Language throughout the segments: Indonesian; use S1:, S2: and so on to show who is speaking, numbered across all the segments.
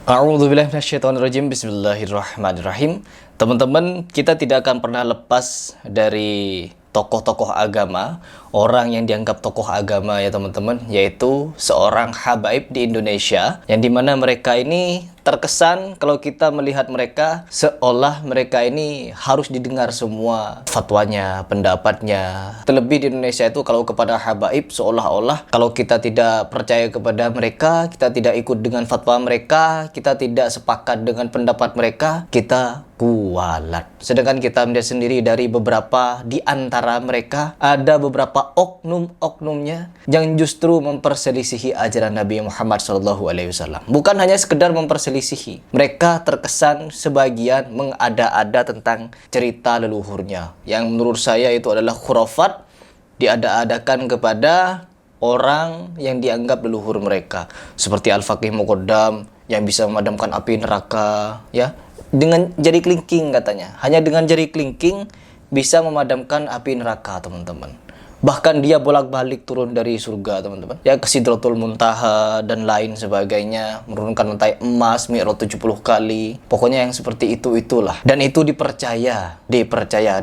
S1: A'udzubillahi minasyaitonirrajim. Bismillahirrahmanirrahim. Teman-teman, kita tidak akan pernah lepas dari tokoh-tokoh agama, orang yang dianggap tokoh agama ya teman-teman, yaitu seorang habaib di Indonesia, yang dimana mereka ini terkesan kalau kita melihat mereka seolah mereka ini harus didengar semua fatwanya, pendapatnya. Terlebih di Indonesia itu kalau kepada habaib seolah-olah kalau kita tidak percaya kepada mereka, kita tidak ikut dengan fatwa mereka, kita tidak sepakat dengan pendapat mereka, kita kualat. Sedangkan kita melihat sendiri dari beberapa di antara mereka, ada beberapa oknum-oknumnya yang justru memperselisihi ajaran Nabi Muhammad SAW. Bukan hanya sekedar memperselisihi, mereka terkesan sebagian mengada-ada tentang cerita leluhurnya, yang menurut saya itu adalah khurafat, diada-adakan kepada orang yang dianggap leluhur mereka, seperti Al-Faqih Muqaddam yang bisa memadamkan api neraka, ya, dengan jari kelingking katanya. Hanya dengan jari kelingking bisa memadamkan api neraka, teman-teman. Bahkan dia bolak-balik turun dari surga, teman-teman. Ya, ke Sidratul Muntaha dan lain sebagainya, menurunkan lantai emas Mi'raj 70 kali. Pokoknya yang seperti itulah. Dan itu dipercaya.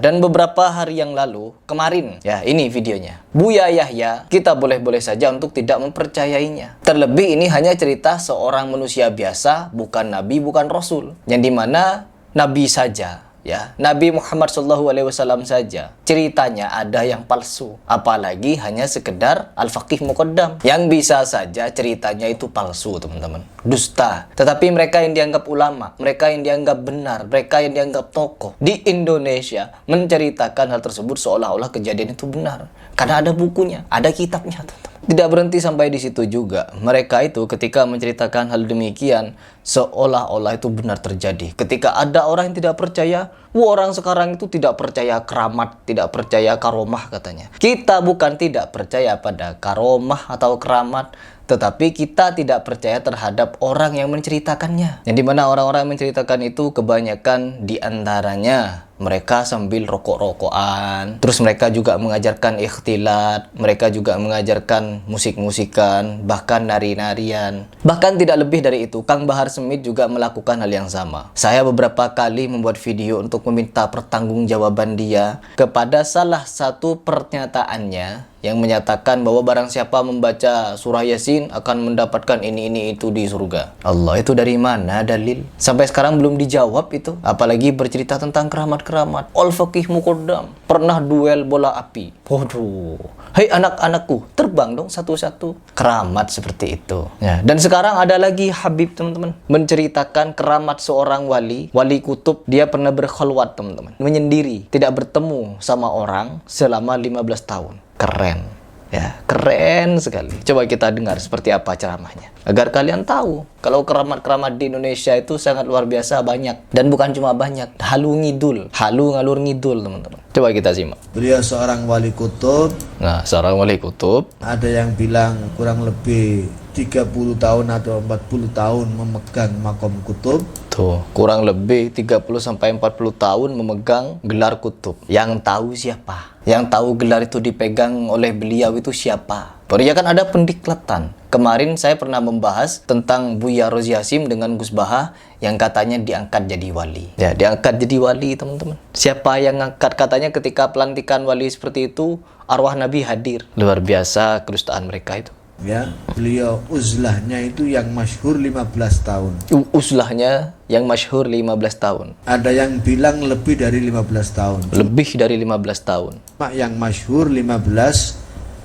S1: Dan beberapa hari yang lalu, kemarin, ya ini videonya, Buya Yahya, kita boleh-boleh saja untuk tidak mempercayainya. Terlebih ini hanya cerita seorang manusia biasa, bukan nabi, bukan rasul. Yang dimana nabi saja, ya, Nabi Muhammad SAW saja ceritanya ada yang palsu, apalagi hanya sekedar Al-Faqih Muqaddam yang bisa saja ceritanya itu palsu, teman-teman, dusta. Tetapi mereka yang dianggap ulama, mereka yang dianggap benar, mereka yang dianggap tokoh di Indonesia menceritakan hal tersebut seolah-olah kejadian itu benar, karena ada bukunya, ada kitabnya, teman-teman. Tidak berhenti sampai di situ juga. Mereka itu ketika menceritakan hal demikian seolah-olah itu benar terjadi. Ketika ada orang yang tidak percaya, orang sekarang itu tidak percaya keramat, tidak percaya karomah katanya. Kita bukan tidak percaya pada karomah atau keramat, tetapi kita tidak percaya terhadap orang yang menceritakannya. Yang dimana orang-orang yang menceritakan itu kebanyakan diantaranya mereka sambil rokok-rokokan. Terus mereka juga mengajarkan ikhtilat, mereka juga mengajarkan musik-musikan, bahkan nari-narian. Bahkan tidak lebih dari itu, Kang Bahar Smith juga melakukan hal yang sama. Saya beberapa kali membuat video untuk meminta pertanggungjawaban dia kepada salah satu pernyataannya yang menyatakan bahwa barang siapa membaca surah Yasin akan mendapatkan ini itu di surga. Allah, itu dari mana dalil? Sampai sekarang belum dijawab itu. Apalagi bercerita tentang keramat-keramat. Al-Faqih Muqaddam pernah duel bola api. Waduh. Hei anak-anakku, terbang dong satu-satu. Keramat seperti itu. Ya, dan sekarang ada lagi Habib, teman-teman, menceritakan keramat seorang wali kutub. Dia pernah berkhalwat, teman-teman, menyendiri, tidak bertemu sama orang selama 15 tahun. Keren, ya, keren sekali. Coba kita dengar seperti apa ceramahnya, agar kalian tahu kalau keramat-keramat di Indonesia itu sangat luar biasa banyak. Dan bukan cuma banyak, halu ngalur ngidul, teman-teman. Coba kita simak.
S2: Beliau seorang wali kutub.
S1: Nah, seorang wali kutub,
S2: Ada yang bilang kurang lebih 30 tahun atau 40 tahun memegang makom kutub.
S1: tuh, kurang lebih 30-40 tahun memegang gelar kutub. Yang tahu siapa? Yang tahu gelar itu dipegang oleh beliau itu siapa? Baru ya kan ada pendiklatan. Kemarin saya pernah membahas tentang Buya Rozi Hasim dengan Gus Baha yang katanya diangkat jadi wali. Ya, diangkat jadi wali, teman-teman. Siapa yang ngangkat? Katanya ketika pelantikan wali seperti itu, arwah Nabi hadir. Luar biasa kedustaan mereka itu.
S2: Ya, beliau uzlahnya itu yang masyhur 15 tahun.
S1: Uslahnya yang masyhur 15 tahun.
S2: Ada yang bilang lebih dari 15 tahun.
S1: Lebih dari 15 tahun.
S2: Yang masyhur 15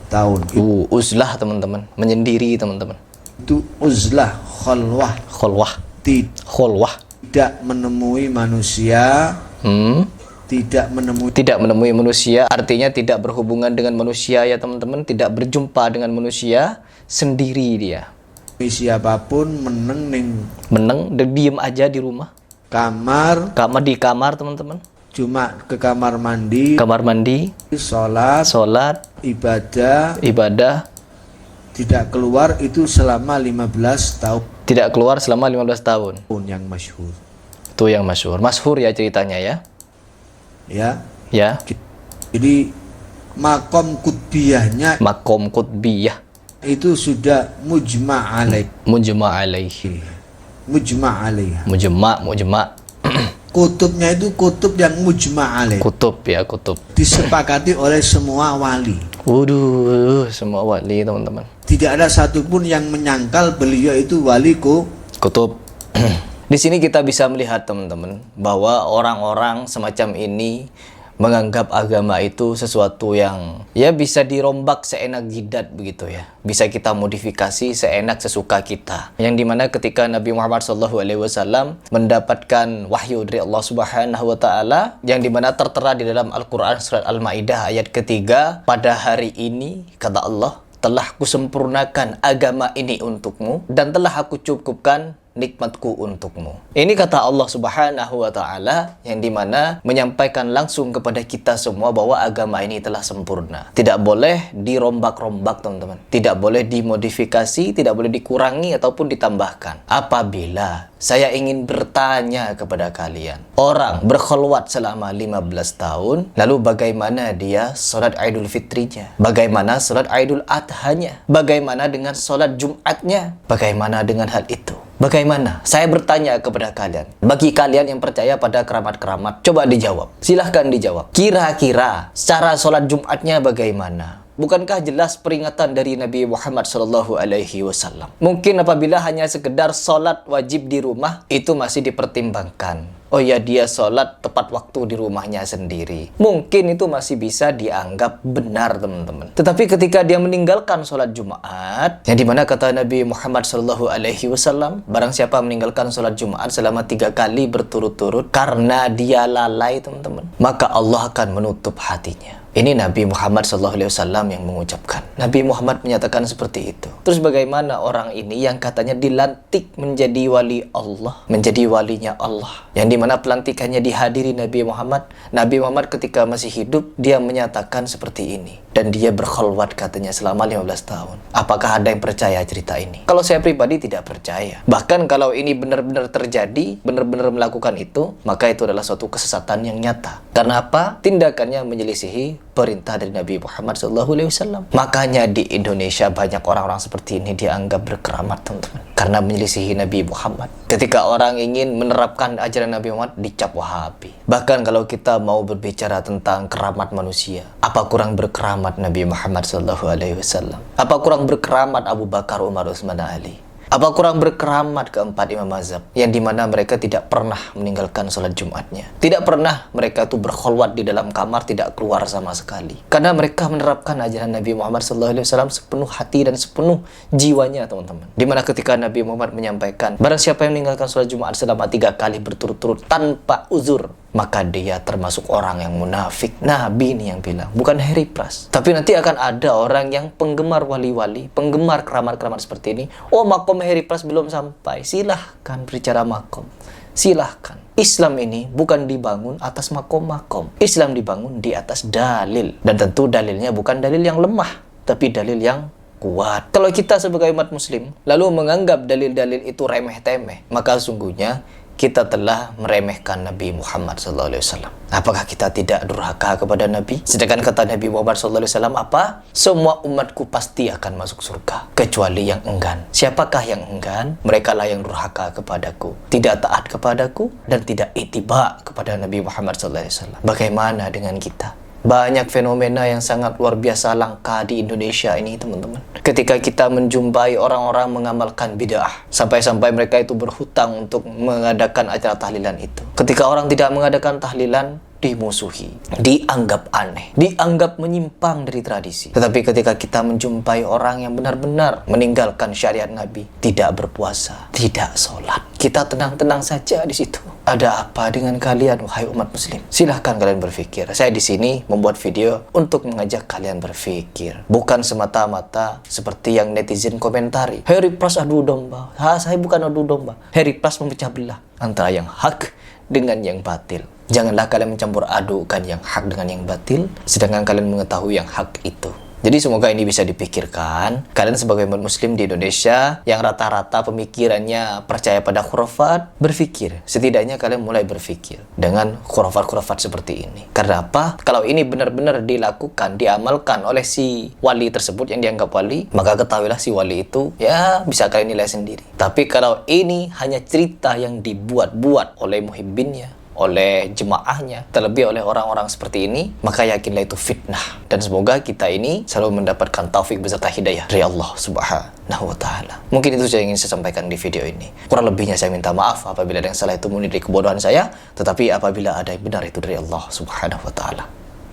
S2: tahun.
S1: Uzlah, teman-teman, menyendiri, teman-teman.
S2: Itu uzlah, khalwah.
S1: Kholwah. Kholwah.
S2: Tidak menemui manusia. Tidak
S1: menemui manusia, artinya tidak berhubungan dengan manusia, ya teman-teman, tidak berjumpa dengan manusia, sendiri dia.
S2: Siapapun
S1: Meneng, diem aja di rumah. Di kamar, teman-teman.
S2: Cuma ke kamar mandi, sholat, ibadah, tidak keluar itu selama 15 tahun.
S1: Tidak keluar selama 15 tahun.
S2: Yang masyhur.
S1: Itu yang masyhur. Masyhur ya ceritanya ya.
S2: Ya.
S1: Jadi
S2: makom kutbiyahnya
S1: itu sudah
S2: mujma' alaihi. mujma' alaiha.
S1: Mujma'.
S2: Kutubnya itu kutub yang mujma' alaih,
S1: Kutub ya, kutub.
S2: disepakati oleh semua wali.
S1: Waduh, semua wali teman-teman.
S2: Tidak ada satupun yang menyangkal beliau itu wali
S1: Kutub. Di sini kita bisa melihat teman-teman bahwa orang-orang semacam ini menganggap agama itu sesuatu yang ya bisa dirombak seenak jidat begitu ya. Bisa kita modifikasi seenak sesuka kita. Yang dimana ketika Nabi Muhammad SAW mendapatkan wahyu dari Allah Subhanahu wa Ta'ala, yang dimana tertera di dalam Al-Quran surat Al-Maidah ayat ketiga, pada hari ini kata Allah, telah kusempurnakan agama ini untukmu dan telah aku cukupkan nikmatku untukmu. Ini kata Allah Subhanahu wa Ta'ala, yang dimana menyampaikan langsung kepada kita semua bahwa agama ini telah sempurna. Tidak boleh dirombak-rombak teman-teman. Tidak boleh dimodifikasi, tidak boleh dikurangi ataupun ditambahkan. Apabila saya ingin bertanya kepada kalian, orang berkhulwat selama 15 tahun, lalu bagaimana dia sholat Idul Fitrinya? Bagaimana sholat Idul Adhanya? Bagaimana dengan sholat Jumatnya? Bagaimana dengan hal itu? Bagaimana? Saya bertanya kepada kalian. Bagi kalian yang percaya pada keramat-keramat, coba dijawab. Silahkan dijawab. Kira-kira secara sholat Jumatnya bagaimana? Bukankah jelas peringatan dari Nabi Muhammad SAW? Mungkin apabila hanya sekedar sholat wajib di rumah, itu masih dipertimbangkan. Oh ya, dia sholat tepat waktu di rumahnya sendiri. Mungkin itu masih bisa dianggap benar teman-teman. Tetapi ketika dia meninggalkan sholat Jumat, yang dimana kata Nabi Muhammad SAW, barang siapa meninggalkan sholat Jumat selama 3 kali berturut-turut karena dia lalai teman-teman, maka Allah akan menutup hatinya. Ini Nabi Muhammad SAW yang mengucapkan. Nabi Muhammad menyatakan seperti itu. Terus bagaimana orang ini yang katanya dilantik menjadi wali Allah, menjadi walinya Allah, yang dimana pelantikannya dihadiri Nabi Muhammad. Nabi Muhammad ketika masih hidup, dia menyatakan seperti ini. Dan dia berkhulwat katanya selama 15 tahun. Apakah ada yang percaya cerita ini? Kalau saya pribadi tidak percaya. Bahkan kalau ini benar-benar terjadi, benar-benar melakukan itu, maka itu adalah suatu kesesatan yang nyata. Karena apa? Tindakannya menyelisihi perintah dari Nabi Muhammad SAW. Makanya di Indonesia banyak orang-orang seperti ini dianggap berkeramat teman-teman, karena menyelisihi Nabi Muhammad. Ketika orang ingin menerapkan ajaran Nabi Muhammad, dicap Wahabi. Bahkan kalau kita mau berbicara tentang keramat manusia, apa kurang berkeramat Nabi Muhammad SAW? Apa kurang berkeramat Abu Bakar, Umar, Utsman, Ali? Apa kurang berkeramat keempat imam mazhab, yang dimana mereka tidak pernah meninggalkan sholat Jumatnya? Tidak pernah mereka itu berkhulwat di dalam kamar, tidak keluar sama sekali. Karena mereka menerapkan ajaran Nabi Muhammad SAW sepenuh hati dan sepenuh jiwanya teman-teman. Dimana ketika Nabi Muhammad menyampaikan, barang siapa yang meninggalkan sholat Jumat selama 3 kali berturut-turut tanpa uzur, maka dia termasuk orang yang munafik. Nabi ini yang bilang, bukan Harry Pras. Tapi nanti akan ada orang yang penggemar wali-wali, penggemar keramat-keramat seperti ini. Oh, makom Harry Pras belum sampai. Silahkan berbicara makom. Silahkan. Islam ini bukan dibangun atas makom-makom. Islam dibangun di atas dalil. Dan tentu dalilnya bukan dalil yang lemah, tapi dalil yang kuat. Kalau kita sebagai umat muslim lalu menganggap dalil-dalil itu remeh-temeh, maka sungguhnya kita telah meremehkan Nabi Muhammad SAW. Apakah kita tidak durhaka kepada Nabi? Sedangkan kata Nabi Muhammad SAW apa? Semua umatku pasti akan masuk surga, kecuali yang enggan. Siapakah yang enggan? Mereka lah yang durhaka kepadaku, tidak taat kepadaku, dan tidak ittiba kepada Nabi Muhammad SAW. Bagaimana dengan kita? Banyak fenomena yang sangat luar biasa langka di Indonesia ini teman-teman. Ketika kita menjumpai orang-orang mengamalkan bid'ah, sampai-sampai mereka itu berhutang untuk mengadakan acara tahlilan itu. Ketika orang tidak mengadakan tahlilan, dimusuhi, dianggap aneh, dianggap menyimpang dari tradisi. Tetapi ketika kita menjumpai orang yang benar-benar meninggalkan syariat Nabi, tidak berpuasa, tidak sholat, kita tenang-tenang saja di situ. Ada apa dengan kalian, wahai umat muslim? Silahkan kalian berpikir. Saya di sini membuat video untuk mengajak kalian berpikir, bukan semata-mata seperti yang netizen komentari. Harry Pras adu domba. Saya bukan adu domba. Harry Pras memecah belah antara yang hak dengan yang batil. Janganlah kalian mencampur adukan yang hak dengan yang batil, sedangkan kalian mengetahui yang hak itu Jadi semoga ini bisa dipikirkan. Kalian sebagai umat muslim di Indonesia yang rata-rata pemikirannya percaya pada khurafat, berpikir. Setidaknya kalian mulai berpikir dengan khurafat-khurafat seperti ini. Karena apa? Kalau ini benar-benar dilakukan, diamalkan oleh si wali tersebut yang dianggap wali, maka ketahuilah si wali itu ya bisa kalian nilai sendiri. Tapi kalau ini hanya cerita yang dibuat-buat oleh muhibbinnya, oleh jemaahnya, terlebih oleh orang-orang seperti ini, maka yakinlah itu fitnah. Dan semoga kita ini selalu mendapatkan taufik beserta hidayah dari Allah Subhanahu wa Ta'ala. Mungkin itu yang ingin saya sampaikan di video ini. Kurang lebihnya saya minta maaf apabila ada yang salah, itu murni dari kebodohan saya, tetapi apabila ada yang benar itu dari Allah Subhanahu wa Ta'ala.